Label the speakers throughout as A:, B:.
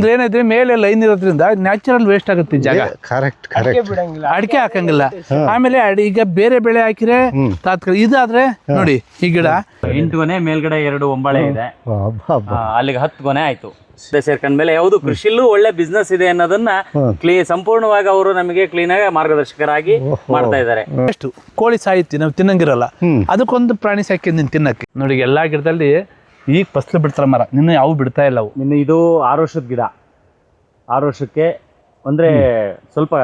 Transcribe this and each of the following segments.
A: ಅಂದ್ರೆ ಏನಿದ್ರೆ ಮೇಲೆ ಲೈನ್ ಇರೋದ್ರಿಂದ ನ್ಯಾಚುರಲ್ ವೇಸ್ಟ್ ಆಗುತ್ತೆ ಜಾಗ.
B: ಕರೆಕ್ಟ್
A: ಅಡಿಕೆ ಹಾಕಂಗಿಲ್ಲ. ಆಮೇಲೆ ಈಗ ಬೇರೆ ಬೆಳೆ ಹಾಕಿದ್ರೆ ತಾತ್ಕಾಲಿಕ. ಇದಾದ್ರೆ ನೋಡಿ ಈ ಗಿಡ
C: 8 ಗೊನೆ ಮೇಲ್ಗಡೆ 2 ಒಂಬಾಳೆ ಇದೆ, ಅಲ್ಲಿಗೆ 10 ಗೊನೆ ಆಯ್ತು. ಸೇರ್ಕೊಂಡ್ಮೇಲೆ ಯಾವುದು ಕೃಷಿಲೂ ಒಳ್ಳೆ ಬಿಸ್ನೆಸ್ ಇದೆ ಅನ್ನೋದನ್ನ ಸಂಪೂರ್ಣವಾಗಿ ಅವರು ನಮಗೆ ಕ್ಲೀನ್ ಆಗಿ ಮಾರ್ಗದರ್ಶಕರಾಗಿ ಮಾಡ್ತಾ ಇದ್ದಾರೆ.
A: ಎಷ್ಟು ಕೋಳಿ ಸಾಯುತ್ತಿ ನಾವು ತಿನ್ನಂಗಿರಲ್ಲ, ಅದಕ್ಕೊಂದು ಪ್ರಾಣಿ ಸಾಕಿ ನೀನು ತಿನ್ನಕ್ಕೆ. ನೋಡಿ ಎಲ್ಲಾ ಗಿಡದಲ್ಲಿ ಈಗ ಫಸಲು ಬಿಡ್ತಾರ ಮರ, ನಿನ್ನ ಯಾವ ಬಿಡ್ತಾ ಇಲ್ಲ ಅವು.
C: ಇನ್ನು ಇದು 6 ವರ್ಷದ ಗಿಡ. 6 ವರ್ಷಕ್ಕೆ ಅಂದ್ರೆ ಸ್ವಲ್ಪ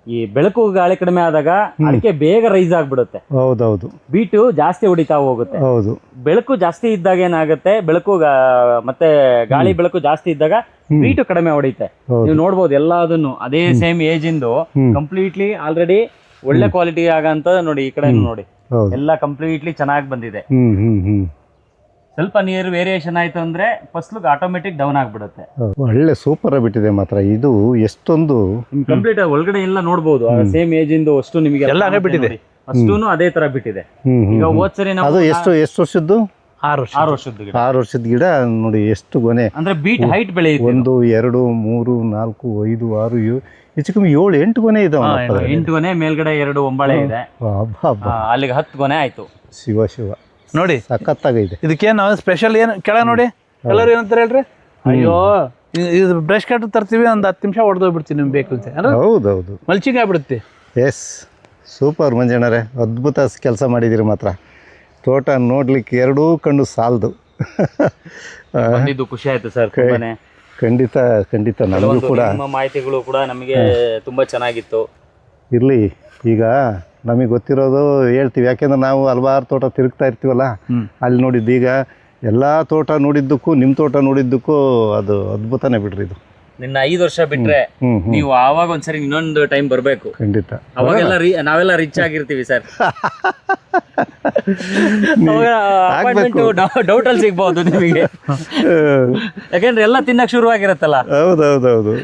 C: ಈ ಬೆಳಕು ಗಾಳಿ ಕಡಿಮೆ ಆದಾಗ ಅಡಿಕೆ ಬೇಗ ರೈಸ್ ಆಗ್ಬಿಡುತ್ತೆ.
B: ಹೌದೌದು.
C: ಬೀಟು ಜಾಸ್ತಿ ಹೊಡಿತಾ ಹೋಗುತ್ತೆ.
B: ಹೌದು.
C: ಬೆಳಕು ಜಾಸ್ತಿ ಇದ್ದಾಗ ಏನಾಗುತ್ತೆ, ಬೆಳಕು ಮತ್ತೆ ಗಾಳಿ ಬೆಳಕು ಜಾಸ್ತಿ ಇದ್ದಾಗ ಬೀಟು ಕಡಿಮೆ ಹೊಡಿತೆ. ನೀವು ನೋಡ್ಬೋದು ಎಲ್ಲದನ್ನು ಅದೇ ಸೇಮ್ ಏಜ್ ಇಂದು ಕಂಪ್ಲೀಟ್ಲಿ ಆಲ್ರೆಡಿ ಒಳ್ಳೆ ಕ್ವಾಲಿಟಿ ಆಗಂತ ನೋಡಿ. ಈ ಕಡೆ ನೋಡಿ ಎಲ್ಲ ಕಂಪ್ಲೀಟ್ಲಿ ಚೆನ್ನಾಗಿ ಬಂದಿದೆ. ಸ್ವಲ್ಪ ನೀರು ವೇರಿಯೇಷನ್ ಆಯ್ತು ಅಂದ್ರೆ ಫಸ್ಲು ಆಟೋಮೆಟಿಕ್ ಡೌನ್ ಆಗ್ಬಿಡುತ್ತೆ.
B: ಒಳ್ಳೆ ಸೂಪರ್ ಬಿಟ್ಟಿದೆ ಮಾತ್ರ ಇದು. ಎಷ್ಟೊಂದು
C: ಕಂಪ್ಲೀಟ್ ಒಳಗಡೆ ಎಲ್ಲ ನೋಡ್ಬೋದು ಸೇಮ್ ಏಜ್ ಇಂದು ಅಷ್ಟು ನಿಮಗೆ
A: ಎಲ್ಲ ಅದೇ ಬಿಟ್ಟಿದೆ,
C: ಅಷ್ಟೂನು ಅದೇ ತರ ಬಿಟ್ಟಿದೆ. ಈಗ ಹೋದ್ಸರಿ ನಾವು
B: ಅದು ಎಷ್ಟು ವರ್ಷದ್ದು?
C: 6 ವರ್ಷದ ಗಿಡ.
B: 6 ವರ್ಷದ ಗಿಡ ನೋಡಿ ಎಷ್ಟು ಗೊನೆ
C: ಅಂದ್ರೆ ಬೀಟ್ ಹೈಟ್ ಬೆಳೆಯುತ್ತೆ.
B: 1 2 3 4 5 6 ಹೆಚ್ಚು ಕಮ್ಮಿ 7 8 ಗೊನೆ ಇದಾವೆ.
C: 8 ಗೊನೆ ಮೇಲ್ಗಡೆ 2 ಒಂಬಾಳೆ ಇದೆ, ಅಲ್ಲಿಗೆ 10 ಗೊನೆ ಆಯ್ತು.
B: ಶಿವ ಶಿವ
A: ನೋಡಿ
B: ಸಖತ್ತಾಗೈತೆ.
A: ಇದಕ್ಕೇನು ನಾವು ಸ್ಪೆಷಲ್ ಏನು ಕೆಳಗೆ ನೋಡಿ ಎಲ್ಲರೂ ಏನಂತಾರೆ ಹೇಳ್ರಿ, ಅಯ್ಯೋ ಇದು ಬ್ರಷ್ ಕಟ್ ತರ್ತೀವಿ ಒಂದು 10 ನಿಮಿಷ ಹೊಡೆದೋಗ್ಬಿಡ್ತೀವಿ ನಿಮ್ಗೆ ಬೇಕು ಅಂತ.
B: ಹೌದೌದು,
A: ಮಲ್ಚಿಂಗ್ ಆಗ್ಬಿಡುತ್ತೆ.
B: ಎಸ್ ಸೂಪರ್ ಮಂಜಣ್ಣರೇ, ಅದ್ಭುತ ಕೆಲಸ ಮಾಡಿದ್ದೀರಿ ಮಾತ್ರ. ತೋಟ ನೋಡ್ಲಿಕ್ಕೆ ಎರಡೂ ಕಣ್ಣು ಸಾಲದು.
C: ಖುಷಿ ಆಯ್ತು ಸರ್.
B: ಖಂಡಿತ ಖಂಡಿತ ನಮಗೂ ಕೂಡ
C: ಮಾಹಿತಿಗಳು ಕೂಡ ನಮಗೆ ತುಂಬಾ ಚೆನ್ನಾಗಿತ್ತು.
B: ಇರಲಿ, ಈಗ ನಮಗೆ ಗೊತ್ತಿರೋದು ಹೇಳ್ತೀವಿ, ಯಾಕೆಂದ್ರೆ ನಾವು ಹಲವಾರು ತೋಟ ತಿರುಗ್ತಾ ಇರ್ತೀವಲ್ಲ, ಅಲ್ಲಿ ನೋಡಿದ್ದು ಈಗ ಎಲ್ಲ ತೋಟ ನೋಡಿದ್ದಕ್ಕೂ ನಿಮ್ಮ ತೋಟ ನೋಡಿದ್ದಕ್ಕೂ ಅದು ಅದ್ಭುತನೇ ಬಿಡ್ರಿ. ಇದು
C: ನಿನ್ನ 5 ವರ್ಷ ಬಿಟ್ರೆ ನೀವು ಆವಾಗ ಒಂದ್ಸರಿ ಇನ್ನೊಂದು ಟೈಮ್ ಬರ್ಬೇಕು.
B: ಖಂಡಿತ
C: ಅವಾಗೆಲ್ಲ ನಾವೆಲ್ಲ ರಿಚ್ ಆಗಿರ್ತೀವಿ ಸರ್. ಡೌಟ್ ಅಲ್ಲಿ ಸಿಗ್ಬಹುದು ನಿಮಗೆ, ಯಾಕೆಂದ್ರೆ ಎಲ್ಲ ತಿನ್ನಕ್ ಶುರುವಾಗಿರತ್ತಲ್ಲ.
B: ಹೌದೌದೌದು.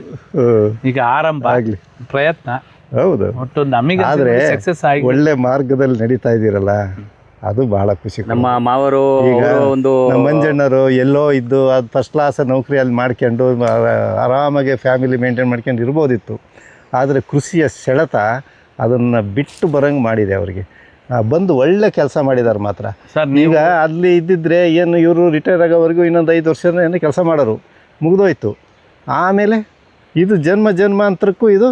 A: ಈಗ ಆರಂಭ ಆಗ್ಲಿ ಪ್ರಯತ್ನ.
B: ಹೌದು,
A: ಒಟ್ಟು ನಮಗೆ
B: ಆದ್ರೆ
A: ಸಕ್ಸಸ್ ಆಗಿ
B: ಒಳ್ಳೆ ಮಾರ್ಗದಲ್ಲಿ ನಡೀತಾ ಇದ್ದೀರಲ್ಲ, ಅದು ಬಹಳ ಖುಷಿ.
C: ನಮ್ಮ ಮಾವರು ಒಂದು
B: ನಮ್ಮ ಮಂಜಣ್ಣರು ಎಲ್ಲೋ ಇದ್ದು ಅದು ಫಸ್ಟ್ ಕ್ಲಾಸ್ ನೌಕರಿ ಅಲ್ಲಿ ಮಾಡ್ಕೊಂಡು ಆರಾಮಾಗಿ ಫ್ಯಾಮಿಲಿ ಮೇಂಟೈನ್ ಮಾಡ್ಕೊಂಡು ಇರ್ಬೋದಿತ್ತು. ಆದರೆ ಕೃಷಿಯ ಸೆಳೆತ ಅದನ್ನು ಬಿಟ್ಟು ಬರೋಂಗೆ ಮಾಡಿದೆ ಅವರಿಗೆ. ಬಂದು ಒಳ್ಳೆ ಕೆಲಸ ಮಾಡಿದ್ದಾರೆ ಮಾತ್ರ. ಈಗ ಅಲ್ಲಿ ಇದ್ದಿದ್ರೆ ಏನು ಇವರು ರಿಟೈರ್ ಆಗೋವರೆಗೂ ಇನ್ನೊಂದು 5 ವರ್ಷ ಏನೋ ಕೆಲಸ ಮಾಡೋರು, ಮುಗಿದೋಯ್ತು. ಆಮೇಲೆ ಇದು ಜನ್ಮಾಂತರಕ್ಕೂ ಇದು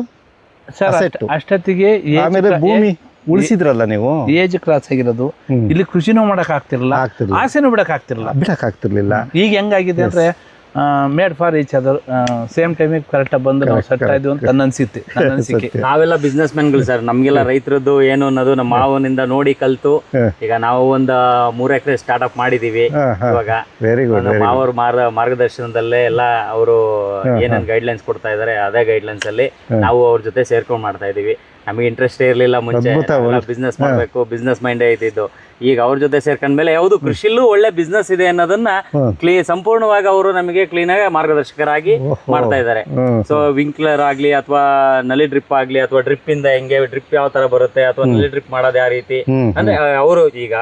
A: ಅಷ್ಟೊತ್ತಿಗೆ
B: ಆಮೇಲೆ ಭೂಮಿ ಉಳಿಸಿದ್ರಲ್ಲ ನೀವು.
A: ಏಜ್ ಕ್ರಾಸ್ ಆಗಿರೋದು, ಇಲ್ಲಿ ಕೃಷಿನೂ ಮಾಡಕ್ ಆಗ್ತಿರಲಿಲ್ಲ, ಆಸೆನೂ ಬಿಡಕ್ ಆಗ್ತಿರ್ಲಿಲ್ಲ. ಈಗ ಹೆಂಗಾಗಿದೆ ಅಂದ್ರೆ made for each other, same ಟೈಮಿಗೆ ಕರೆಕ್ಟ್ ಬಂದು ನಾವು ಸೆಟ್ ಆಯ್ತು ಅಂತ ನನ್ನ ಅನಿಸಿಕೆ.
C: ನಾವೆಲ್ಲ ಬಿಸ್ನೆಸ್ ಮ್ಯಾನ್ಗಳು ಸರ್, ನಮ್ಗೆಲ್ಲ ರೈತರದ್ದು ಏನು ಅನ್ನೋದು ನಮ್ಮ ಮಾವನಿಂದ ನೋಡಿ ಕಲ್ತು ಈಗ ನಾವು ಒಂದು 3 ಎಕರೆ ಸ್ಟಾರ್ಟ್ ಅಪ್ ಮಾಡಿದೀವಿ. ಇವಾಗ ಮಾವರ ಮಾರ್ಗದರ್ಶನದಲ್ಲೇ ಎಲ್ಲ ಅವರು ಏನೇನು ಗೈಡ್ಲೈನ್ಸ್ ಕೊಡ್ತಾ ಇದಾರೆ ಅದೇ ಗೈಡ್ಲೈನ್ಸ್ ಅಲ್ಲಿ ನಾವು ಅವ್ರ ಜೊತೆ ಸೇರ್ಕೊಂಡು ಮಾಡ್ತಾ ಇದೀವಿ. ನಮಗೆ ಇಂಟ್ರೆಸ್ಟ್ ಇರಲಿಲ್ಲ ಮುಂಚೆ, ಬಿಸ್ನೆಸ್ ಮಾಡಬೇಕು ಬಿಸ್ನೆಸ್ ಮೈಂಡೇ ಇದ್ದಿದ್ದು. ಈಗ ಅವ್ರ ಜೊತೆ ಸೇರ್ಕೊಂಡ್ಮೇಲೆ ಯಾವುದು ಕೃಷಿಲೂ ಒಳ್ಳೆ ಬಿಸ್ನೆಸ್ ಇದೆ ಅನ್ನೋದನ್ನ ಸಂಪೂರ್ಣವಾಗಿ ಅವರು ನಮಗೆ ಕ್ಲೀನ್ ಆಗಿ ಮಾರ್ಗದರ್ಶಕರಾಗಿ ಮಾಡ್ತಾ ಇದ್ದಾರೆ. ಸೊ ವಿಂಕ್ಲರ್ ಆಗ್ಲಿ ಅಥವಾ ನಲ್ಲಿ ಡ್ರಿಪ್ ಆಗ್ಲಿ ಅಥವಾ ಡ್ರಿಪ್ ಇಂದ ಹೆಂಗೆ ಡ್ರಿಪ್ ಯಾವ ತರ ಬರುತ್ತೆ ಅಥವಾ ನಲ್ಲಿ ಡ್ರಿಪ್ ಮಾಡೋದು ಯಾವ ರೀತಿ ಅಂದ್ರೆ ಅವರು ಈಗ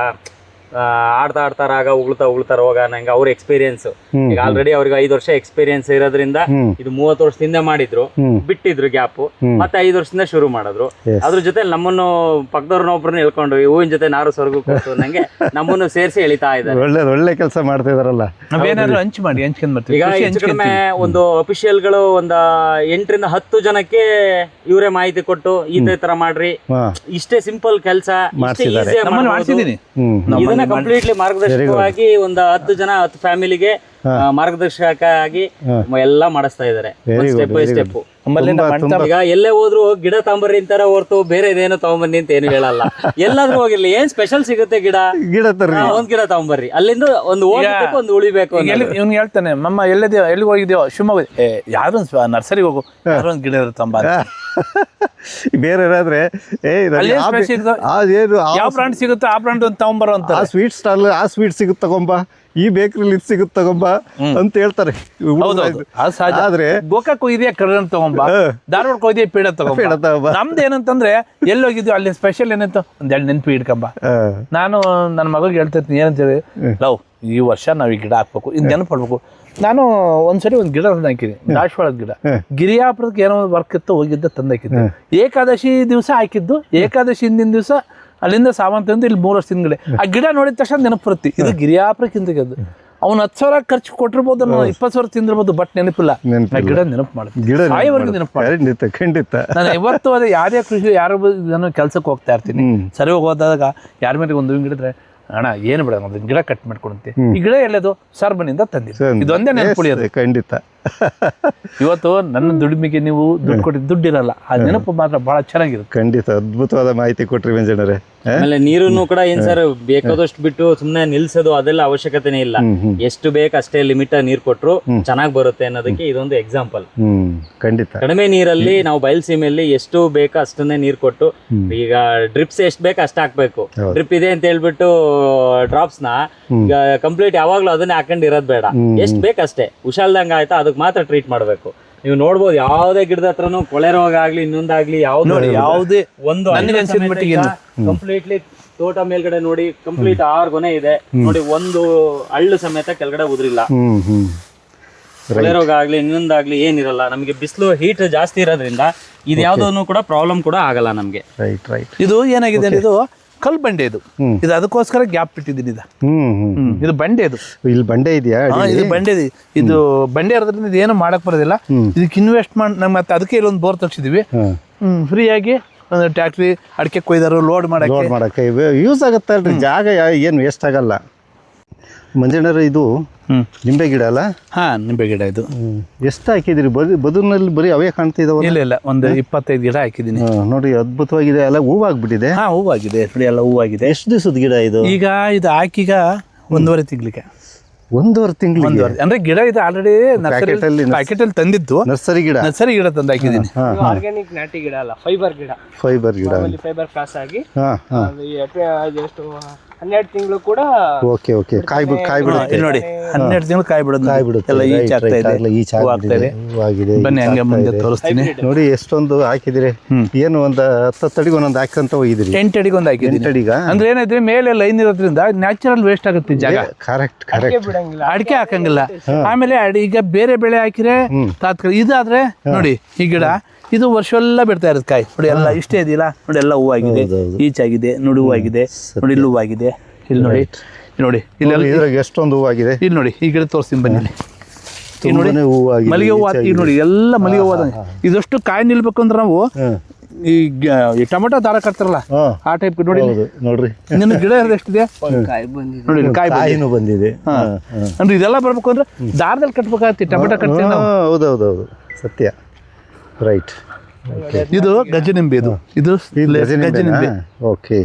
C: ಆಡ್ತಾರಾಗ ಉಗುಳ್ತಾ ಹೋಗ ನಂಗೆ ಅವ್ರ ಎಕ್ಸ್ಪೀರಿಯನ್ಸ್. ಈಗ ಆಲ್ರೆಡಿ ಅವ್ರಿಗೆ 5 ವರ್ಷ ಎಕ್ಸ್ಪೀರಿಯನ್ಸ್ ಇರೋದ್ರಿಂದ ಇದು 30 ವರ್ಷದಿಂದ ಮಾಡಿದ್ರು, ಬಿಟ್ಟಿದ್ರು ಗ್ಯಾಪ್, ಮತ್ತೆ 5 ವರ್ಷದಿಂದ ಶುರು ಮಾಡಿದ್ರು. ಅದ್ರ ಜೊತೆ ನಮ್ಮನ್ನು ಪಕ್ಕದವ್ರನ್ನೊಬ್ರನ್ನ ಹೇಳ್ಕೊಂಡು ಹೂವಿನ ಜೊತೆ ನಾರು ಸ್ವರ್ಗ ಕೊಟ್ಟು ನಂಗೆ ನಮ್ಮನ್ನು ಸೇರಿಸಿ ಎಳಿತಾ ಇದ್ದಾರೆ.
B: ಒಳ್ಳೆ ಕೆಲಸ ಮಾಡ್ತಾ ಇದಾರಲ್ಲ.
C: ಈಗ ಹೆಚ್ಚು ಕಡಿಮೆ ಒಂದು ಅಫಿಷಿಯಲ್ಗಳು ಒಂದು 8 ರಿಂದ 10 ಜನಕ್ಕೆ ಇವರೇ ಮಾಹಿತಿ ಕೊಟ್ಟು ಈ ತರ ಮಾಡ್ರಿ, ಇಷ್ಟೇ ಸಿಂಪಲ್ ಕೆಲಸ, ಇದನ್ನ ಕಂಪ್ಲೀಟ್ಲಿ ಮಾರ್ಗದರ್ಶಕವಾಗಿ ಒಂದು 10 ಜನ 10 ಫ್ಯಾಮಿಲಿಗೆ ಮಾರ್ಗದರ್ಶಕ ಆಗಿ ಎಲ್ಲ ಮಾಡಿಸ್ತಾ ಇದಾರೆ ಸ್ಟೆಪ್ ಬೈ ಸ್ಟೆಪ್. ಈಗ ಎಲ್ಲೇ ಹೋದ್ರು ಗಿಡ ತಗೊಂಬರ್ರಿ ಅಂತಾರ ಹೊರತು ಬೇರೆ ಇದೇನು ತಗೊಂಬನ್ನಿ ಅಂತ ಏನು ಹೇಳಲ್ಲ. ಎಲ್ಲಾದ್ರೂ ಹೋಗಿರ್ಲಿ, ಏನ್ ಸ್ಪೆಷಲ್ ಸಿಗುತ್ತೆ ಗಿಡ ಒಂದ್ ಗಿಡ ತಗೊಂಬರ್ರಿ, ಅಲ್ಲಿಂದ ಒಂದು ಹೋಗ್ಬೇಕು ಒಂದು ಉಳಿಬೇಕು.
A: ಇವ್ನು ಹೇಳ್ತಾನೆ, ಮಮ್ಮ ಎಲ್ಲಿ ಹೋಗಿದ್ಯೋ ಶಿವಮೊಗ್ಗ, ಯಾರು ನರ್ಸರಿ ಹೋಗು, ಯಾರೊಂದ್ ಗಿಡ ತಂಬ.
B: ಬೇರೆ
A: ಯಾವ ಬ್ರಾಂಡ್ ಸಿಗುತ್ತೋ ಆ ಬ್ರಾಂಡ್ ಒಂದು ತಗೊಂಬರೋ ಅಂತ,
B: ಸ್ವೀಟ್ ಸ್ಟಾಲ್ ಆ ಸ್ವೀಟ್ ಸಿಗುತ್ತೆ ತಗೊಂಬ, ಈ ಬೇಕ್ರಿಲಿ ಇದು ಸಿಗುತ್ತೆ ತಗೊಂಬ ಅಂತ ಹೇಳ್ತಾರೆ. ಆದ್ರೆ
A: ಗೋಕಾಕ್ ಹೋಗಿದ್ಯಾ ಕರ್ರನ್ ತಗೊಂಬ, ಧಾರವಾಡಕ್ಕೆ ಹೋಗಿದ್ಯಾ ಪೀಡ ತಗೊಂಬ. ನಮ್ದು ಏನಂತಂದ್ರೆ ಎಲ್ಲಿ ಹೋಗಿದ್ಯೋ ಅಲ್ಲಿ ಸ್ಪೆಷಲ್ ಏನಂತ ಒಂದೆರಡು ನೆನಪು ಇಡ್ಕೊಂಬ. ನಾನು ನನ್ನ ಮಗಳಿಗೆ ಹೇಳ್ತಿರ್ತೀನಿ ಏನಂತೇಳಿ, ಲವ್ ಈ ವರ್ಷ ನಾವ್ ಈ ಗಿಡ ಹಾಕ್ಬೇಕು, ಇದು ನೆನಪು ಮಾಡ್ಬೇಕು. ನಾನು ಒಂದ್ಸರಿ ಒಂದು ಗಿಡ ತಂದು ಹಾಕಿದ್ದೆ, ದಾಸವಾಳದ ಗಿಡ. ಗಿರಿಯಾಪುರಕ್ಕೆ ಏನೋ ಒಂದು ವರ್ಕ್ ಇತ್ತು, ಹೋಗಿದ್ದೆ ತಂದು ಹಾಕಿದ್ದೆ. ಏಕಾದಶಿ ದಿವಸ ಹಾಕಿದ್ದು, ಏಕಾದಶಿ ಹಿಂದಿನ ದಿವಸ ಅಲ್ಲಿಂದ ಸಾವಂತ ಇಲ್ಲಿ 3 ವರ್ಷ ಹಿಂದ್ಗಡೆ ಆ ಗಿಡ ನೋಡಿದ ತಕ್ಷಣ ನೆನಪು ಬರುತ್ತೆ, ಇದು ಗಿರಿಯಾಪುರಕ್ಕಿಂತ ಅವ್ನು 10,000 ಖರ್ಚು ಕೊಟ್ಟಿರ್ಬೋದು, 20,000 ತಿಂದಿರ್ಬೋದು, ಬಟ್ ನೆನಪಿಲ್ಲ. ಗಿಡ ನೆನಪು ಮಾಡ್ತೀನಿ, ಸಾಯವರೆಗೂ ನೆನಪು ಮಾಡಿ.
B: ಖಂಡಿತ ನಾನು
A: ಇವತ್ತು ಅದೇ ಯಾರೇ ಕೃಷಿ ಯಾರು ಕೆಲ್ಸಕ್ಕೆ ಹೋಗ್ತಾ ಇರ್ತೀನಿ, ಸರಿ ಹೋಗೋದಾಗ ಯಾರ ಮೇಲೆ ಒಂದು ಗಿಡಿದ್ರೆ ಅಣ್ಣ ಏನು ಬಿಡ ಒಂದು ಗಿಡ ಕಟ್ ಮಾಡ್ಕೊಡಂತೆ, ಈ ಗಿಡ ಎಲ್ಲದು ಸರ್ ಮನೆಯಿಂದ ತಂದಿದ್ದು, ಇದೊಂದೇ ನೆನಪುಳಿಯೋದು.
B: ಖಂಡಿತ
A: ಇವತ್ತು ನನ್ನ ದುಡಿಮೆಗೆ ನೀವು ದುಡ್ಡು ಕೊಟ್ಟಿದ್ದು ದುಡ್ಡಿರಲ್ಲ, ಆ ನೆನಪು ಮಾತ್ರ ಬಹಳ ಚೆನ್ನಾಗಿರುತ್ತೆ.
B: ಖಂಡಿತ ಅದ್ಭುತವಾದ ಮಾಹಿತಿ ಕೊಟ್ರಿ ಮಂಜಣ್ಣರೇ.
C: ಆಮೇಲೆ ನೀರನ್ನು ಕೂಡ ಏನ್ ಸರ್ ಬೇಕಾದಷ್ಟು ಬಿಟ್ಟು ಸುಮ್ನೆ ನಿಲ್ಸೋದು ಅದೆಲ್ಲ ಅವಶ್ಯಕತೆನೇ ಇಲ್ಲ. ಎಷ್ಟು ಬೇಕು ಅಷ್ಟೇ ಲಿಮಿಟ್ ನೀರ್ ಕೊಟ್ರು ಚೆನ್ನಾಗಿ ಬರುತ್ತೆ ಅನ್ನೋದಕ್ಕೆ ಇದೊಂದು ಎಕ್ಸಾಂಪಲ್.
B: ಖಂಡಿತ
C: ಕಡಿಮೆ ನೀರಲ್ಲಿ ನಾವು ಬಯಲ್ಸೀಮೆಯಲ್ಲಿ ಎಷ್ಟು ಬೇಕೋ ಅಷ್ಟನ್ನೇ ನೀರ್ ಕೊಟ್ಟು, ಈಗ ಡ್ರಿಪ್ಸ್ ಎಷ್ಟು ಬೇಕು ಅಷ್ಟು ಹಾಕ್ಬೇಕು. ಡ್ರಿಪ್ ಇದೆ ಅಂತ ಹೇಳ್ಬಿಟ್ಟು ಡ್ರಾಪ್ಸ್ ನ ಈಗ ಕಂಪ್ಲೀಟ್ ಯಾವಾಗ್ಲೂ ಅದನ್ನೇ ಹಾಕೊಂಡಿರೋದ್ ಬೇಡ, ಎಷ್ಟ್ ಬೇಕಷ್ಟೇ ಹುಷಾಲ್ದಂಗ ಆಯ್ತಾ ಅದಕ್ಕೆ ಮಾತ್ರ ಟ್ರೀಟ್ ಮಾಡ್ಬೇಕು. ನೀವು ನೋಡ್ಬೋದು ಯಾವ್ದೇ ಗಿಡದ ಹತ್ರನು ಕೊಳೆ ರೋಗ ಆಗ್ಲಿ ಇನ್ನೊಂದಾಗ್ಲಿ ಯಾವುದೇ ಒಂದು ಕಂಪ್ಲೀಟ್ಲಿ ತೋಟ ಮೇಲ್ಗಡೆ ನೋಡಿ ಕಂಪ್ಲೀಟ್ 6 ಗೊನೆ ಇದೆ ನೋಡಿ, ಒಂದು ಹಳ್ಳು ಸಮೇತ ಕೆಳಗಡೆ ಉದ್ರಿಲ್ಲ. ಕೊಳೆ ರೋಗ ಆಗ್ಲಿ ಇನ್ನೊಂದಾಗ್ಲಿ ಏನಿರಲ್ಲ. ನಮಗೆ ಬಿಸಿಲು ಹೀಟ್ ಜಾಸ್ತಿ ಇರೋದ್ರಿಂದ ಇದು ಯಾವ್ದನ್ನು ಕೂಡ ಪ್ರಾಬ್ಲಮ್ ಕೂಡ ಆಗಲ್ಲ ನಮ್ಗೆ.
A: ಇದು ಏನಾಗಿದೆ, ಇದು ಕಲ್ ಬಂಡೆ, ಇದು ಅದಕ್ಕೋಸ್ಕರ ಗ್ಯಾಪ್ ಬಿಟ್ಟಿದ್ದೀನಿ. ಇದು ಬಂಡೆ,
B: ಇಲ್ಲಿ ಬಂಡೆ ಇದೆಯಾ?
A: ಇದು ಬಂಡೆ, ಇದು ಬಂಡೆ ಇರೋದ್ರಿಂದ ಇದು ಏನು ಮಾಡಕ್ ಬರೋದಿಲ್ಲ. ಇದಕ್ಕೆ ಇನ್ವೆಸ್ಟ್ ಮಾಡಿ ಮತ್ತೆ ಅದಕ್ಕೆ ಇಲ್ಲೊಂದು ಬೋರ್ ತಗ್ಸಿದೀವಿ, ಫ್ರೀಯಾಗಿ ಒಂದು ಟ್ಯಾಕ್ಟ್ರಿ ಅಡಿಕೆ ಕೊಯ್ದಾರು ಲೋಡ್ ಮಾಡಕ್ಕೆ
B: ಯೂಸ್ ಆಗುತ್ತಲ್ರಿ. ಜಾಗ ಏನು ವೇಸ್ಟ್ ಆಗಲ್ಲ. ಮಂಜಣ್ಣರು ಇದು ನಿಂಬೆ ಗಿಡ ಅಲ್ಲ?
A: ಹಾ, ನಿಂಬೆ ಗಿಡ. ಇದು
B: ಎಷ್ಟು ಹಾಕಿದಿರಿ? ಬದುನಲ್ಲಿ ಬರೀ ಅವೇ ಕಾಣ್ತಿದಾವ?
A: ಇಲ್ಲ, ಒಂದು 25 ಗಿಡ ಹಾಕಿದೀನಿ
B: ನೋಡಿ. ಅದ್ಭುತವಾಗಿದೆ. ಎಲ್ಲ ಹೂವಾಗ್ಬಿಟ್ಟಿದೆ.
A: ಹಾ, ಹೂವಾಗಿದೆ ನೋಡಿ, ಎಲ್ಲ ಹೂವಾಗಿದೆ.
B: ಎಷ್ಟು ದಿವಸದ ಗಿಡ ಇದು?
A: ಈಗ ಇದು ಹಾಕೀಗ 1.5 ತಿಂಗಳಿಗೆ.
B: 1.5 ತಿಂಗಳು
A: ಅಂದ್ರೆ ಗಿಡ ಇದು ಆಲ್ರೆಡಿ ಪ್ಯಾಕೆಟ್ ಅಲ್ಲಿ ತಂದಿದ್ದು. ನರ್ಸರಿ ಗಿಡ ತಂದು ಹಾಕಿದ್ದೀನಿ.
D: ಆರ್ಗ್ಯಾನಿಕ್ ನಾಟಿ ಗಿಡ ಅಲ್ಲ, ಫೈಬರ್ ಗಿಡ.
B: ಫೈಬರ್
D: ಕ್ರಾಸ್ ಆಗಿ ಎಷ್ಟು 12 ತಿಂಗಳು ಕೂಡ
B: ಕಾಯಿ ಬಿಡುತ್ತೆ
A: ನೋಡಿ. 12 ತಿಂಗಳು ಕಾಯಿ ಬಿಡುತ್ತೆ. ಎಲ್ಲ ಈಚ್ ಆಗ್ತಾ ಇದೆ. ಬನ್ನಿ ಹಂಗೆ ಮುಂದೆ ತೋರಿಸ್ತೀನಿ
B: ನೋಡಿ. ಎಷ್ಟೊಂದು ಹಾಕಿದಿರಿ? ಏನು ಒಂದು 10 ಅಡಿಗೆ ಒಂದೊಂದು ಹಾಕಂತ ಹೋಗಿದಿರಿ?
A: 8 ಅಡಿಗೆ ಒಂದು ಹಾಕಿದ್ದೀನಿ. ಅಂದ್ರೆ ಏನಾದ್ರೆ ಮೇಲೆ ಲೈನ್ ಇರೋದ್ರಿಂದ ನ್ಯಾಚುರಲ್ ವೇಸ್ಟ್ ಆಗುತ್ತೆ ಜಾಗ.
B: ಕರೆಕ್ಟ್.
A: ಅಡಿಕೆ ಹಾಕಂಗಿಲ್ಲ. ಆಮೇಲೆ ಈಗ ಬೇರೆ ಬೆಳೆ ಹಾಕಿದ್ರೆ ತಾತ್ಕಾಲಿಕ. ಇದಾದ್ರೆ ನೋಡಿ, ಈ ಗಿಡ ಇದು ವರ್ಷವೆಲ್ಲ ಬಿಡ್ತಾ ಇರೋದು ಕಾಯಿ ನೋಡಿ. ಎಲ್ಲ ಇಷ್ಟೇ ಇದೆಯಲ್ಲ ನೋಡಿ, ಎಲ್ಲ ಹೂವಾಗಿದೆ, ಈಚಾಗಿದೆ ನೋಡಿ, ಹೂವಾಗಿದೆ ನೋಡಿ, ಇಲ್ಲಿ ಹೂವಾಗಿದೆ, ಇಲ್ಲಿ ನೋಡಿ ಇಲ್ಲೆಲ್ಲ
B: ಎಷ್ಟೊಂದು ಹೂವಾಗಿದೆ.
A: ಇಲ್ಲಿ ನೋಡಿ, ಈ ಗಿಡ ತೋರಿಸ್ತೀನಿ ಬನ್ನಿ. ನೋಡಿ ಮಲ್ಲಿಗೆ ಹೂವು, ಈಗ ನೋಡಿ ಎಲ್ಲ ಮಲ್ಲಿಗೆ ಹೂವು. ಇದಷ್ಟು ಕಾಯಿ ನಿಲ್ಬೇಕು ಅಂದ್ರೆ ನಾವು ಈ ಟೊಮೆಟೊ ದಾರ ಕಟ್ತಾರಲ್ಲ ಆ ಟೈಪ್ ನೋಡಿ. ನಿನ್ನ ಗಿಡ ಎಷ್ಟಿದೆ ನೋಡಿ, ಕಾಯಿ
B: ಬಂದಿದೆ.
A: ಅಂದ್ರೆ ಇದೆಲ್ಲ ಬರ್ಬೇಕು ಅಂದ್ರೆ ದಾರದಲ್ಲಿ ಕಟ್ಬೇಕಾಗತ್ತೆ. ಟೊಮೆಟೊ ಕಟ್ತೀವಿ ನಾವು.
B: ಹೌದೌದು, ಸತ್ಯ. ರೈಟ್.
A: ಇದು ಗಜನಿಂಬೆ. ಇದು ಗಜನಿಂಬೆ.
B: ಓಕೆ.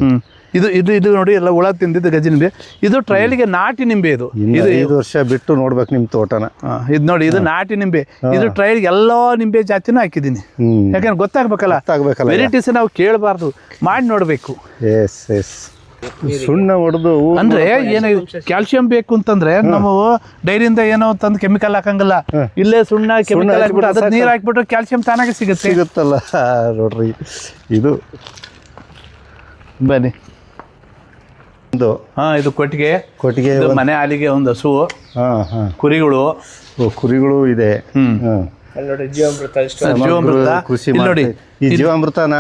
A: ಇದು ನೋಡಿ, ಎಲ್ಲ ಹುಳ ತಿಂದಿದ್ದು ಗಜನಿಂಬೆ. ಇದು ಟ್ರಯಲ್ಗೆ ನಾಟಿ ನಿಂಬೆ. ಇದು
B: 5 ವರ್ಷ ಬಿಟ್ಟು ನೋಡ್ಬೇಕು ನಿಮ್ ತೋಟನ.
A: ಇದು ನೋಡಿ, ಇದು ನಾಟಿ ನಿಂಬೆ. ಇದು ಟ್ರಯಲ್ಗೆ ಎಲ್ಲಾ ನಿಂಬೆ ಜಾತಿನೂ ಹಾಕಿದ್ದೀನಿ. ಯಾಕಂದ್ರೆ ಗೊತ್ತಾಗ್ಬೇಕಲ್ಲ, ವೆರೈಟೀಸ್ ನಾವು ಕೇಳಬಾರ್ದು, ಮಾಡಿ ನೋಡ್ಬೇಕು.
B: ಸುಣ್ಣ ಹೊಡೆದು
A: ಅಂದ್ರೆ ಏನಾಗಿದೆ, ಕ್ಯಾಲ್ಸಿಯಂ ಬೇಕು ಅಂತಂದ್ರೆ ನಾವು ಡೈರಿಯಿಂದ ಏನೋ ತಂದು ಕೆಮಿಕಲ್ ಹಾಕಂಗಿಲ್ಲ. ಇಲ್ಲೇ ಸುಣ್ಣ ಕೆಮಿಕಲ್ ಹಾಕ್ಬಿಟ್ಟು ಅದ್ರ ನೀರ್ ಹಾಕ್ಬಿಟ್ರೆ ಕ್ಯಾಲ್ಸಿಯಂ ತಾನಾಗೆ ಸಿಗುತ್ತಲ್ಲ
B: ನೋಡ್ರಿ. ಇದು
A: ಬನ್ನಿ. ಇದು ಕೊಟ್ಟಿಗೆ. ಮನೆ ಹಾಲಿಗೆ ಒಂದು ಹಸು,
B: ಕುರಿಗಳು ಇದೆ.
D: ಜೀವಾಮೃತ
B: ಕೃಷಿ ನೋಡಿ. ಈ ಜೀವಾಮೃತನ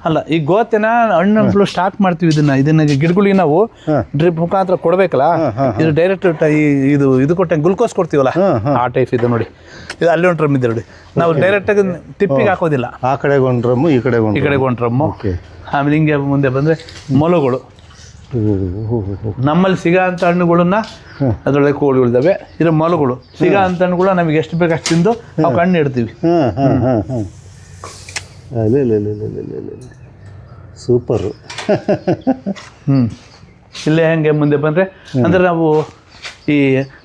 A: ಅಲ್ಲ, ಈ ಗೋತೆನ ಹಣ್ಣು ಸ್ಟಾಕ್ ಮಾಡ್ತೀವಿ. ಇದನ್ನ ಗಿಡಗಳಿಗೆ ನಾವು ಡ್ರಿಪ್ ಮುಖಾಂತರ ಕೊಡ್ಬೇಕಲ್ಲ. ಇದು ಡೈರೆಕ್ಟ್ ಇದು ಕೊಟ್ಟಂಗೆ ಗ್ಲುಕೋಸ್ ಕೊಡ್ತೀವಲ್ಲ, ಆ ಟೈಪ್ ಇದೆ ನೋಡಿ. ಇದು ಅಲ್ಲಿ ಒಂದು ಡ್ರಮ್ ಇದೆ ನೋಡಿ. ನಾವು ಡೈರೆಕ್ಟ್ ಆಗಿ ತಿಪ್ಪಿಗೆ ಹಾಕೋದಿಲ್ಲ.
B: ಆ ಕಡೆ ಒಂದು ಡ್ರಮ್ಮು, ಈ ಕಡೆ
A: ಒಂದು ಡ್ರಮ್ಮು. ಆಮೇಲೆ ಹಿಂಗೆ ಮುಂದೆ ಬಂದ್ರೆ ಮೊಲಗಳು. ನಮ್ಮಲ್ಲಿ ಸಿಗೋ ಅಂತ ಹಣ್ಣುಗಳನ್ನ ಅದ್ರೊಳಗೆ ಕೋಳಿಗಳಿದ್ದಾವೆ. ಇದು ಮೊಲಗಳು. ಸಿಗೋ ಅಂತ ಹಣ್ಣುಗಳು ನಮಗೆ ಎಷ್ಟು ಬೇಕು ಅಷ್ಟು ತಿಂದು ನಾವು ಕಣ್ಣು ಇಡ್ತೀವಿ.
B: ಸೂಪರು.
A: ಇಲ್ಲೇ ಹೆಂಗೆ ಮುಂದೆ ಬಂದರೆ ಅಂದರೆ ನಾವು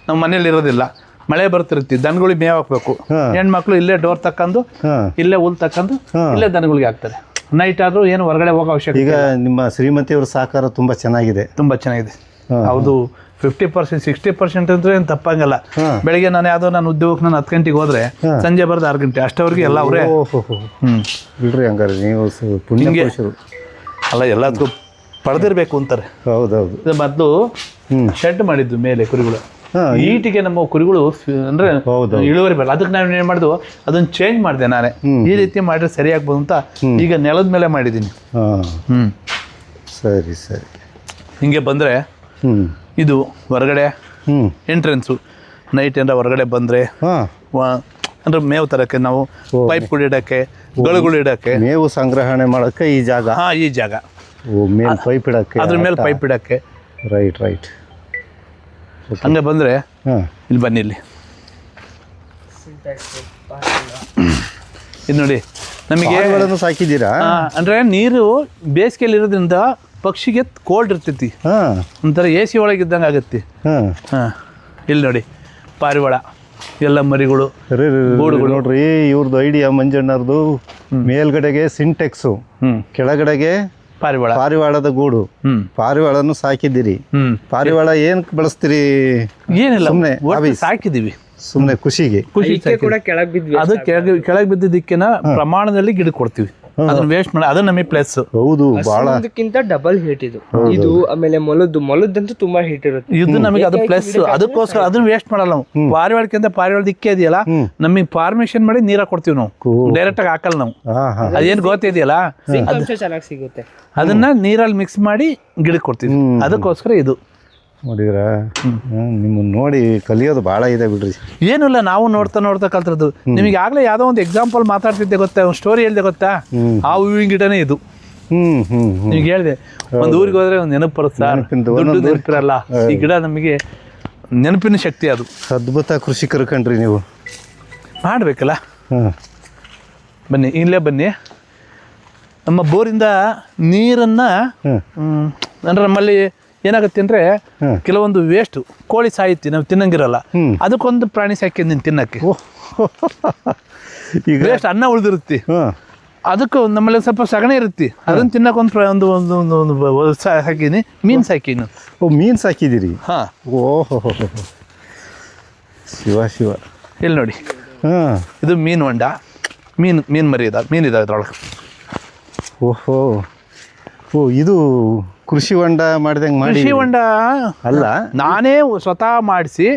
A: ನಮ್ಮ ಮನೇಲಿ ಇರೋದಿಲ್ಲ, ಮಳೆ ಬರ್ತಿರ್ತೀವಿ, ದನಗಳಿಗೆ ಮೇವು ಹಾಕ್ಬೇಕು. ಹೆಣ್ಮಕ್ಳು ಇಲ್ಲೇ ಡೋರ್ ತಕ್ಕಂಡು ಇಲ್ಲೇ ಹುಲ್ ತಕ್ಕಂಡು ಇಲ್ಲೇ ದನಗಳಿಗೆ ಹಾಕ್ತಾರೆ. ನೈಟ್ ಆದರೂ ಏನು ಹೊರಗಡೆ ಹೋಗೋ ಅವಶ್ಯಕ.
B: ಈಗ ನಿಮ್ಮ ಶ್ರೀಮತಿಯವ್ರ ಸಹಕಾರ ತುಂಬ ಚೆನ್ನಾಗಿದೆ.
A: ಹೌದು. 50% 60% ಅಂದ್ರೆ ಏನು ತಪ್ಪಂಗಲ್ಲ. ಬೆಳಿಗ್ಗೆ ನಾನು ಉದ್ಯೋಗಕ್ಕೆ 10 ಗಂಟೆಗೆ ಹೋದ್ರೆ ಸಂಜೆ ಬರೋದು 6 ಗಂಟೆ ಅಷ್ಟವರೆಗೆ ಎಲ್ಲ ಅವರೇ.
B: ಬಿಡ್ರಿ, ಹಂಗಾರೆ ನೀವು ಪುಣ್ಯ
A: ಅಲ್ಲ, ಎಲ್ಲದಕ್ಕೂ ಪಡೆದಿರ್ಬೇಕು ಅಂತಾರೆ.
B: ಹೌದೌದು.
A: ಮೊದಲು ಶೆಡ್ ಮಾಡಿದ್ದು ಮೇಲೆ ಕುರಿಗಳು. ಈಟಿಗೆ ನಮ್ಮ ಕುರಿಗಳು ಅಂದ್ರೆ ಇಳುವರಿ ಬರಲ್ಲ. ಅದಕ್ಕೆ ನಾನು ಏನು ಮಾಡಿದ್ವು ಅದನ್ನ ಚೇಂಜ್ ಮಾಡಿದೆ ನಾನೇ. ಈ ರೀತಿ ಮಾಡಿದ್ರೆ ಸರಿಯಾಗ್ಬೋದು ಅಂತ ಈಗ ನೆಲದ ಮೇಲೆ ಮಾಡಿದ್ದೀನಿ.
B: ಸರಿ ಸರಿ.
A: ಹಿಂಗೆ ಬಂದರೆ ಇದು ಹೊರಗಡೆ ಎಂಟ್ರೆನ್ಸು. ನೈಟ್ ಏನಾರ ಹೊರಗಡೆ ಬಂದರೆ ಅಂದ್ರೆ ಮೇವು ತರಕ್ಕೆ, ನಾವು ಪೈಪ್ಗಳು ಇಡೋಕ್ಕೆ, ಗಳಗಳು ಇಡೋಕ್ಕೆ,
B: ಮೇವು ಸಂಗ್ರಹಣೆ ಮಾಡೋಕ್ಕೆ ಈ ಜಾಗ.
A: ಈ ಜಾಗ
B: ಮೇಲೆ ಪೈಪ್ ಇಡೋಕ್ಕೆ,
A: ಅದ್ರ ಮೇಲೆ ಪೈಪ್ ಇಡೋಕ್ಕೆ.
B: Right right.
A: ಹಂಗೆ ಬಂದರೆ ಇಲ್ಲಿ ಬನ್ನಿ, ಇಲ್ಲಿ ಇದು ನೋಡಿ ನಮಗೆ
B: ಸಾಕಿದ್ದೀರಾ.
A: ಅಂದರೆ ನೀರು ಬೇಸಿಗೆಯಲ್ಲಿ ಇರೋದ್ರಿಂದ ಪಕ್ಷಿಗೆ ಕೋಲ್ಡ್ ಇರ್ತೈತಿ, ಒಂಥರ AC ಒಳಗಿದ್ದಂಗೆ ಆಗುತ್ತೆ. ಇಲ್ಲಿ ನೋಡಿ ಪಾರಿವಾಳ ಎಲ್ಲ ಮರಿಗಳು,
B: ನೋಡ್ರಿ ಇವ್ರದ್ದು ಐಡಿಯಾ ಮಂಜಣ್ಣವ್ರದ್ದು. ಮೇಲ್ಗಡೆಗೆ ಸಿಂಟೆಕ್ಸು, ಕೆಳಗಡೆಗೆ ಪಾರಿವಾಳದ ಗೂಡು. ಪಾರಿವಾಳನು ಸಾಕಿದ್ದೀರಿ. ಪಾರಿವಾಳ ಏನ್ ಬಳಸ್ತೀರಿ?
A: ಏನಿಲ್ಲ, ಸಾಕಿದೀವಿ ಸುಮ್ಮನೆ
B: ಖುಷಿಗೆ.
A: ಅದು ಕೆಳಗೆ ಬಿದ್ದಿದ್ದಕ್ಕಿನ ಪ್ರಮಾಣದಲ್ಲಿ ಗಿಡ ಕೊಡ್ತೀವಿ, ಅದನ್ನ ವೇಸ್ಟ್ ಮಾಡಿ. ಅದು ನಮಗೆ ಪ್ಲಸ್.
B: ಹೌದು, ಬಹಳ
D: ಡಬಲ್ ಹೀಟ್ ಇದು. ಆಮೇಲೆ ಮೊಲದಂತೂ ತುಂಬಾ ಹೀಟ್ ಇರುತ್ತೆ.
A: ಇದು ನಮಗೆ ಅದು ಪ್ಲಸ್. ಅದಕ್ಕೋಸ್ಕರ ಅದನ್ನ ವೇಸ್ಟ್ ಮಾಡಲ್ಲ ನಾವು. ಪಾರಿವಾಳಕ್ಕಿಂತ ಪಾರಿವಾಳ ದಿಕ್ಕೇ ಇದೆಯಲ್ಲ, ನಮಗೆ ಫಾರ್ಮೇಶನ್ ಮಾಡಿ ನೀರ ಕೊಡ್ತೀವಿ ನಾವು, ಡೈರೆಕ್ಟ್ ಆಗಿ ಹಾಕಲ್ಲ ನಾವು. ಅದೇನು ಗೊತ್ತಿದೆಯಲ್ಲ,
D: ಚೆನ್ನಾಗಿ ಸಿಗುತ್ತೆ.
A: ಅದನ್ನ ನೀರಲ್ಲಿ ಮಿಕ್ಸ್ ಮಾಡಿ ಗಿಡಕ್ಕೆ ಕೊಡ್ತೀವಿ. ಅದಕ್ಕೋಸ್ಕರ ಇದು
B: ನೋಡಿದ್ರ. ನಿಮ್ಮನ್ನ ನೋಡಿ ಕಲಿಯೋದು ಭಾಳ ಇದೆ ಬಿಡ್ರಿ.
A: ಏನಿಲ್ಲ, ನಾವು ನೋಡ್ತಾ ಕಲ್ತಿರೋದು. ನಿಮಗೆ ಆಗ್ಲೇ ಯಾವ್ದೋ ಒಂದು ಎಕ್ಸಾಂಪಲ್ ಮಾತಾಡ್ತಿದ್ದೆ ಗೊತ್ತಾ, ಒಂದು ಸ್ಟೋರಿ ಹೇಳ್ದೆ ಗೊತ್ತಾ, ಆ ಹೂವಿನ ಗಿಡನೇ ಇದು. ನಿಮ್ಗೆ ಹೇಳಿದೆ, ಒಂದು ಊರಿಗೆ ಹೋದ್ರೆ ಒಂದು ನೆನಪು ಬರುತ್ತೆ ಸರ್, ದುಡ್ಡು ನೆನಪಿರಲ್ಲ. ಈ ಗಿಡ ನಮಗೆ ನೆನಪಿನ ಶಕ್ತಿ. ಅದು
B: ಅದ್ಭುತ ಕೃಷಿಕರು ಕಣ್ರಿ ನೀವು.
A: ಮಾಡ್ಬೇಕಲ್ಲ. ಬನ್ನಿ, ಇಲ್ಲೇ ಬನ್ನಿ. ನಮ್ಮ ಬೋರಿಂದ ನೀರನ್ನ ಅಂದ್ರೆ ನಮ್ಮಲ್ಲಿ ಏನಾಗುತ್ತೆ ಅಂದ್ರೆ ಕೆಲವೊಂದು ವೇಸ್ಟ್, ಕೋಳಿ ಸಾಯಿತಿ ನಾವು ತಿನ್ನಂಗಿರಲ್ಲ, ಅದಕ್ಕೊಂದು ಪ್ರಾಣಿ ಸಾಕಿದ್ದೀನಿ ತಿನ್ನಕ್ಕೆ. ಈಗ ವೇಸ್ಟ್ ಅನ್ನ ಉಳಿದಿರುತ್ತೆ, ಅದಕ್ಕೂ ನಮ್ಮಲ್ಲಿ ಸ್ವಲ್ಪ ಸಗಣಿ ಇರುತ್ತೆ, ಅದನ್ನ ತಿನ್ನಕ್ಕೆ ಒಂದು ಸಾಕಿದ್ದೀನಿ. ಮೀನು ಸಾಕಿನಿ.
B: ಮೀನು ಸಾಕಿದ್ದೀರಿ? ಓಹೋ, ಶಿವ ಶಿವ.
A: ಇಲ್ಲಿ ನೋಡಿ, ಇದು ಮೀನು ಹೊಂಡ. ಮೀನು ಮರಿ ಇದಾವೆ ಅದ್ರೊಳಗೆ.
B: ಓಹೋ, ಇದು ಕೃಷಿ ಹೊಂಡ ಮಾಡಿದಂಗೆ ಮಾಡಿ.
A: ಕೃಷಿ ಹೊಂಡ ಅಲ್ಲ, ನಾನೇ ಸ್ವತಃ ಮಾಡಿಸಿ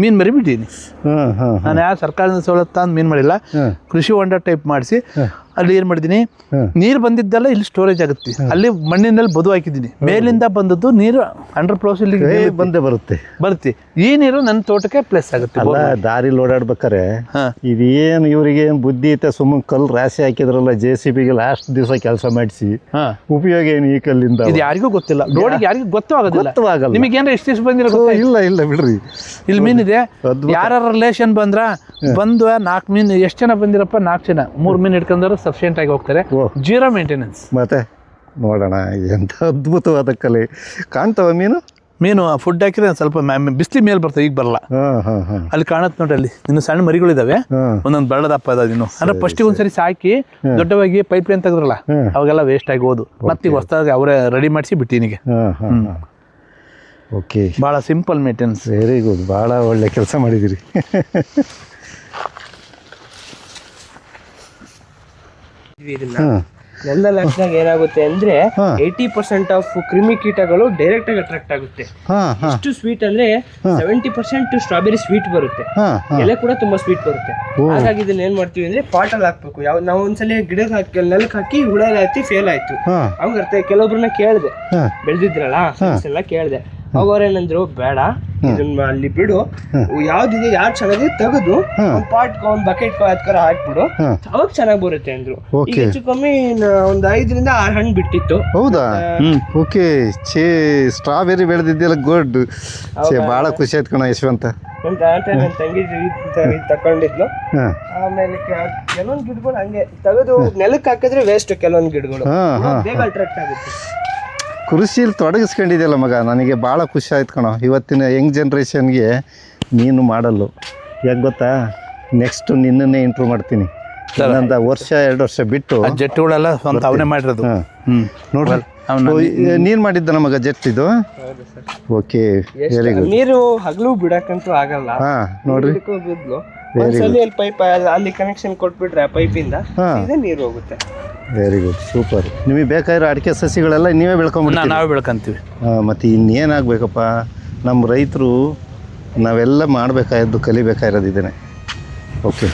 A: ಮೀನ್ ಮರಿ ಬಿಟ್ಟೀನಿ. ನಾನು ಯಾವ ಸರ್ಕಾರದಿಂದ ಸವಲತ್ತು ತಂದು ಮೀನ್ ಮಾಡಿಲ್ಲ, ಕೃಷಿ ಹೊಂಡ ಟೈಪ್ ಮಾಡಿಸಿ ಅಲ್ಲಿ ಏನ್ ಮಾಡಿದೀನಿ, ನೀರು ಬಂದಿದ್ದೆಲ್ಲ ಇಲ್ಲಿ ಸ್ಟೋರೇಜ್ ಆಗುತ್ತೆ. ಅಲ್ಲಿ ಮಣ್ಣಿನಲ್ಲಿ ಬದು ಹಾಕಿದ್ದೀನಿ. ಮೇಲಿಂದ ಬಂದದ್ದು ನೀರು 100%
B: ಬಂದೇ
A: ಬರುತ್ತೆ. ಈ ನೀರು ನನ್ನ ತೋಟಕ್ಕೆ ಪ್ಲಸ್ ಆಗುತ್ತೆ.
B: ಅಲ್ಲ, ದಾರಿಲಿ ಓಡಾಡ್ಬೇಕಾರೆ ಇದೇನು ಇವ್ರಿಗೆ ಬುದ್ಧಿ ಐತೆ, ಸುಮ್ಮನೆ ಕಲ್ಲು ರಾಶಿ ಹಾಕಿದ್ರಲ್ಲ JCBಗೆ ಲಾಸ್ಟ್ ದಿವಸ ಕೆಲಸ ಮಾಡಿಸಿ, ಉಪಯೋಗ ಏನು ಈ ಕಲ್ಲಿಂದ? ಇದು
A: ಯಾರಿಗೂ ಗೊತ್ತಿಲ್ಲ, ರೋಡಿಗೆ ಯಾರಿಗೂ ಗೊತ್ತೂ ಆಗೋದಿಲ್ಲ. ನಿಮಗೆ ಏನಾರ ಎಷ್ಟು ಬಂದಿರೋ?
B: ಇಲ್ಲ ಬಿಡ್ರಿ.
A: ಇಲ್ಲಿ ಮೀನಿದೆ, ಯಾರ ರಿಲೇಷನ್ ಬಂದು 4 ಮೀನು, ಎಷ್ಟು ಜನ ಬಂದಿರಪ್ಪ? 4 ಜನ, 3 ಮೀನು ಇಟ್ಕೊಂಡ್ರೆ ಸಫಿಷಿಯೆಂಟ್ ಆಗಿ ಹೋಗ್ತಾರೆ. 0 ಮೇಂಟೆನೆನ್ಸ್.
B: ಮತ್ತೆ ನೋಡೋಣ, ಎಂತ ಅದ್ಭುತವಾದ ಕಲೆ. ಕಾಣ್ತಾವ ಮೀನು
A: ಫುಡ್ ಹಾಕಿದ್ರೆ ಸ್ವಲ್ಪ ಬಿಸಿಲಿ ಮೇಲೆ ಬರ್ತವೆ, ಈಗ ಬರಲ್ಲ. ಅಲ್ಲಿ ಕಾಣತ್ ನೋಡ್ರಿ, ಅಲ್ಲಿ ಇನ್ನು ಸಣ್ಣ ಮರಿಗಳಿದಾವೆ, ಒಂದೊಂದು ಬೆಳ್ಳದಪ್ಪ ಅದ. ಇನ್ನು ಅಂದ್ರೆ ಫಸ್ಟಿಗೆ ಒಂದ್ಸರಿ ಸಾಕಿ ದೊಡ್ಡವಾಗಿ ಪೈಪ್ ಲೈನ್ ತೆಗೆದ್ರಲ್ಲ, ಅವಾಗೆಲ್ಲ ವೇಸ್ಟ್ ಆಗಿ ಹೋದು. ಮತ್ತೆ ಈಗ ಹೊಸದಾಗಿ ಅವರೇ ರೆಡಿ ಮಾಡಿಸಿ ಬಿಟ್ಟಿನಿಗೆ.
B: ಓಕೆ,
A: ಭಾಳ ಸಿಂಪಲ್ ಮೇಂಟೆನೆನ್ಸ್.
B: ವೆರಿ ಗುಡ್, ಭಾಳ ಒಳ್ಳೆ ಕೆಲಸ ಮಾಡಿದಿರಿ.
D: ನೆಲದಲ್ಲಿ ಹಾಕಿದಾಗ ಏನಾಗುತ್ತೆ ಅಂದ್ರೆ 80% ಆಫ್ ಕ್ರಿಮಿ ಕೀಟಗಳು ಡೈರೆಕ್ಟ್ ಆಗಿ ಅಟ್ರಾಕ್ಟ್ ಆಗುತ್ತೆ. ಎಷ್ಟು ಸ್ವೀಟ್ ಅಂದ್ರೆ 70% ಸ್ಟ್ರಾಬೆರಿ ಸ್ವೀಟ್ ಬರುತ್ತೆ, ಎಲೆ ಕೂಡ ತುಂಬಾ ಸ್ವೀಟ್ ಬರುತ್ತೆ. ಹಾಗಾಗಿ ಇದನ್ನ ಏನ್ ಮಾಡ್ತೀವಿ ಅಂದ್ರೆ ಪಾಟಲ್ಲಿ ಹಾಕ್ಬೇಕು. ನಾವು ಒಂದ್ಸಲ ಗಿಡಕ್ಕೆ ಹಾಕಿ ನೆಲಕ್ಕೆ ಹಾಕಿ ಹುಳ ಆಯ್ತು, ಫೇಲ್ ಆಯ್ತು. ಅವಾಗ ಕೆಲವೊಬ್ರನ್ನ ಕೇಳಿದೆ, ಬೆಳೆದಿದ್ರಲ್ಲ ಎಲ್ಲ ಕೇಳಿದೆ. ಅವ್ರೇನಂದ್ರು, ಬೇಡ ಇದನ್ನ ಅಲ್ಲಿ ಬಿಡು, ಯಾವ್ದಿದೆ ಯಾರು ಚೆನ್ನಾಗಿದೆ ತೆಗೆದು ಒಂದ್ ಪಾಟ್ ಒಂದ್ ಬಕೆಟ್ ಅದಕ್ಕಾರ ಹಾಕ್ಬಿಡು, ಅವಾಗ ಚೆನ್ನಾಗಿ ಬರುತ್ತೆ ಅಂದ್ರು. ಹೆಚ್ಚು ಕಮ್ಮಿ ಒಂದ್ 5 ರಿಂದ 6 ಹಣ್ಣು ಬಿಟ್ಟಿತ್ತು.
B: ಹೌದಾ? ಓಕೆ, ಸ್ಟ್ರಾಬೆರಿ ಬೆಳೆದಿದ್ದೆಲ್ಲ ಗುಡ್. ಬಹಳ ಖುಷಿ ಆಯ್ತು ಕಣ ಯಶವಂತ.
D: ನನ್ನ ತಂಗಿ ತಕೊಂಡಿದ್ಲು. ಆಮೇಲೆ ಕೆಲವೊಂದ್ ಗಿಡಗಳು ಹಂಗೆ ತೆಗೆದು ನೆಲಕ್ಕೆ ಹಾಕಿದ್ರೆ ವೇಸ್ಟ್. ಕೆಲವೊಂದ್ ಗಿಡಗಳು ಬೇಗ ಅಟ್ರಾಕ್ಟ್ ಆಗುತ್ತೆ.
B: ಕೃಷಿಯಲ್ಲಿ ತೊಡಗಿಸ್ಕೊಂಡಿದೆಯಲ್ಲ ಮಗ, ನನಗೆ ಭಾಳ ಖುಷಿ ಆಯ್ತು ಕಣೋ. ಇವತ್ತಿನ ಯಂಗ್ ಜನ್ರೇಷನ್ಗೆ ನೀನು ಮಾಡಲು ಯಾಕೆ ಗೊತ್ತಾ, ನೆಕ್ಸ್ಟ್ ನಿನ್ನನ್ನೇ ಇಂಟ್ರೂ ಮಾಡ್ತೀನಿ. ಇನ್ನೊಂದು 1-2 ವರ್ಷ ಬಿಟ್ಟು
A: ಜೆಟ್ಗಳೆಲ್ಲ ಸ್ವಂತ ಅವನೇ ಮಾಡಿರೋದು.
B: ನೋಡ್ರಿ, ನೀನು ಮಾಡಿದ್ದ ನಮಗ ಜೆಟ್ ಇದು. Okay, very good.
D: ನೀರು ಹಗಲು ಬಿಡಕ್ಕಂತೂ ಆಗಲ್ಲ.
B: ನೋಡ್ರಿ,
D: ಪೈಪ್ ಅಲ್ಲಿ ಕನೆಕ್ಷನ್ ಕೊಟ್ಬಿಟ್ರೆ ಪೈಪಿಂದ ನೀರು ಹೋಗುತ್ತೆ.
B: Very good, super. ನಿಮಗೆ ಬೇಕಾಗಿರೋ ಅಡಿಕೆ ಸಸಿಗಳೆಲ್ಲ ನೀವೇ ಬೆಳ್ಕೊಂಡ್ಬಿಡ್ತೀವಿ?
A: ನಾವೇ ಬೆಳ್ಕೊಂತೀವಿ.
B: ಮತ್ತು ಇನ್ನೇನಾಗಬೇಕಪ್ಪ, ನಮ್ಮ ರೈತರು ನಾವೆಲ್ಲ ಮಾಡಬೇಕಾದ್ದು ಕಲಿಬೇಕಾಗಿರೋದು ಇದೇನೆ. ಓಕೆ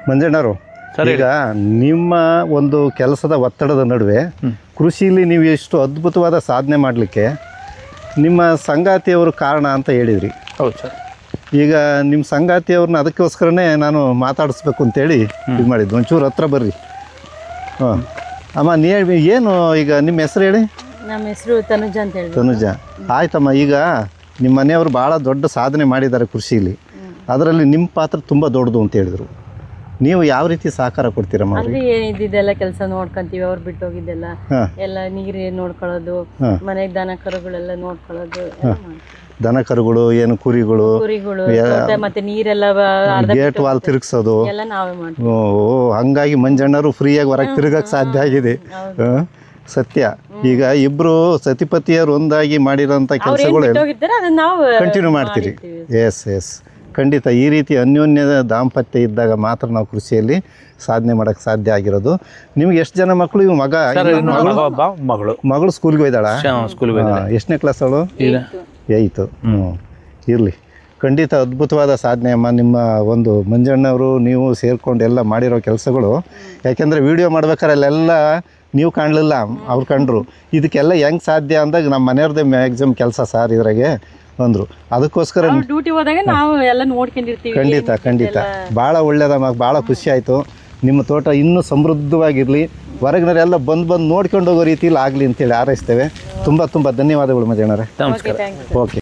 B: ಮಂಜಣ್ಣವರು, ಈಗ ನಿಮ್ಮ ಒಂದು ಕೆಲಸದ ಒತ್ತಡದ ನಡುವೆ ಕೃಷಿಯಲ್ಲಿ ನೀವು ಎಷ್ಟು ಅದ್ಭುತವಾದ ಸಾಧನೆ ಮಾಡಲಿಕ್ಕೆ ನಿಮ್ಮ ಸಂಗಾತಿಯವರು ಕಾರಣ ಅಂತ ಹೇಳಿದ್ರಿ.
A: ಹೌದು ಸರ್.
B: ಈಗ ನಿಮ್ಮ ಸಂಗಾತಿಯವ್ರನ್ನ ಅದಕ್ಕೋಸ್ಕರನೇ ನಾನು ಮಾತಾಡಿಸ್ಬೇಕು ಅಂತೇಳಿ ಇದು ಮಾಡಿದ್ದು. ಒಂಚೂರು ಹತ್ರ ಬರ್ರಿ. ಹಾಂ ಅಮ್ಮ, ನೀವು ಏನು ಈಗ ನಿಮ್ಮ ಹೆಸರು ಹೇಳಿ?
E: ನಮ್ಮ ಹೆಸರು ತನುಜ ಅಂತ ಹೇಳಿ.
B: ತನುಜ, ಆಯ್ತಮ್ಮ. ಈಗ ನಿಮ್ಮ ಮನೆಯವರು ಭಾಳ ದೊಡ್ಡ ಸಾಧನೆ ಮಾಡಿದ್ದಾರೆ ಕೃಷಿಯಲ್ಲಿ, ಅದರಲ್ಲಿ ನಿಮ್ಮ ಪಾತ್ರ ತುಂಬ ದೊಡ್ಡದು ಅಂತ ಹೇಳಿದರು. ನೀವು ಯಾವ ರೀತಿ ಸಹಕಾರ ಕೊಡ್ತೀರಮ್ಮ?
E: ಅಂದ್ರೆ ಇದ್ದಿದ್ದೆಲ್ಲ ಕೆಲಸ ನೋಡ್ಕೊಂತೀವಿ, ಅವ್ರು ಬಿಟ್ಟು ಹೋಗಿದ್ದೆಲ್ಲ ಎಲ್ಲ ನೀರು ನೋಡ್ಕೊಳ್ಳೋದು, ಮನೆಗೆ ದನ ಕರುಗಳೆಲ್ಲ ನೋಡ್ಕೊಳ್ಳೋದು,
B: ದನ ಕರುಗಳು ಏನು ಕುರಿಗಳು
E: ಮತ್ತೆ ನೀರೆಲ್ಲ
B: ಗೇಟ್ ವಾಲ್ ತಿರುಗಿಸೋದು
E: ಎಲ್ಲ ನಾವೇ ಮಾಡ್ತೀವಿ.
B: ಹಂಗಾಗಿ ಮಂಜಣ್ಣರು ಫ್ರೀಯಾಗಿ ಹೊರಗೆ ತಿರುಗಕ್ಕೆ ಸಾಧ್ಯ ಆಗಿದೆ. ಸತ್ಯ. ಈಗ ಇಬ್ರು ಸತಿಪತಿಯರು ಒಂದಾಗಿ ಮಾಡಿರೋಂಥ ಕೆಲಸಗಳು ಕಂಟಿನ್ಯೂ ಮಾಡ್ತೀರಿ. ಎಸ್ ಎಸ್, ಖಂಡಿತ. ಈ ರೀತಿ ಅನ್ಯೋನ್ಯ ದಾಂಪತ್ಯ ಇದ್ದಾಗ ಮಾತ್ರ ನಾವು ಕೃಷಿಯಲ್ಲಿ ಸಾಧನೆ ಮಾಡೋಕ್ಕೆ ಸಾಧ್ಯ ಆಗಿರೋದು. ನಿಮ್ಗೆ ಎಷ್ಟು ಜನ ಮಕ್ಕಳು? ಇವು ಮಗಳು ಸ್ಕೂಲ್ಗೆ ಹೋಯ್ದಾಳ? ಎಷ್ಟನೇ ಕ್ಲಾಸ್ ಅವಳು? 8. ಇರಲಿ, ಖಂಡಿತ ಅದ್ಭುತವಾದ ಸಾಧನೆ ಅಮ್ಮ. ನಿಮ್ಮ ಒಂದು ಮಂಜಣ್ಣವರು ನೀವು ಸೇರಿಕೊಂಡು ಎಲ್ಲ ಮಾಡಿರೋ ಕೆಲಸಗಳು. ಯಾಕೆಂದರೆ ವೀಡಿಯೋ ಮಾಡ್ಬೇಕಾದ್ರೆ ಅಲ್ಲೆಲ್ಲ ನೀವು ಕಾಣಲಿಲ್ಲ, ಅವ್ರು ಕಂಡ್ರು. ಇದಕ್ಕೆಲ್ಲ ಹೆಂಗೆ ಸಾಧ್ಯ ಅಂದಾಗ ನಮ್ಮ ಮನೆಯವ್ರದ್ದೇ ಮ್ಯಾಕ್ಸಿಮಮ್ ಕೆಲಸ ಸರ್ ಇದ್ರಾಗೆ ಅಂದರು. ಅದಕ್ಕೋಸ್ಕರ
E: ಡ್ಯೂಟಿ ಹೋದಾಗ ನಾವು ಎಲ್ಲ ನೋಡ್ಕೊಂಡಿರ್ತೀವಿ.
B: ಖಂಡಿತ ಭಾಳ ಒಳ್ಳೆಯದಮ್ಮ, ಭಾಳ ಖುಷಿ ಆಯಿತು. ನಿಮ್ಮ ತೋಟ ಇನ್ನೂ ಸಮೃದ್ಧವಾಗಿರಲಿ, ಹೊರಗಿನವರೆಲ್ಲ ಬಂದು ನೋಡ್ಕೊಂಡು ಹೋಗೋ ರೀತಿಯಲ್ಲಿ ಆಗಲಿ ಅಂತೇಳಿ ಹಾರೈಸ್ತೇವೆ. ತುಂಬ ಧನ್ಯವಾದಗಳು ಮಂಜಣ್ಣರೇ.
A: ನಮಸ್ಕಾರ.
B: ಓಕೆ.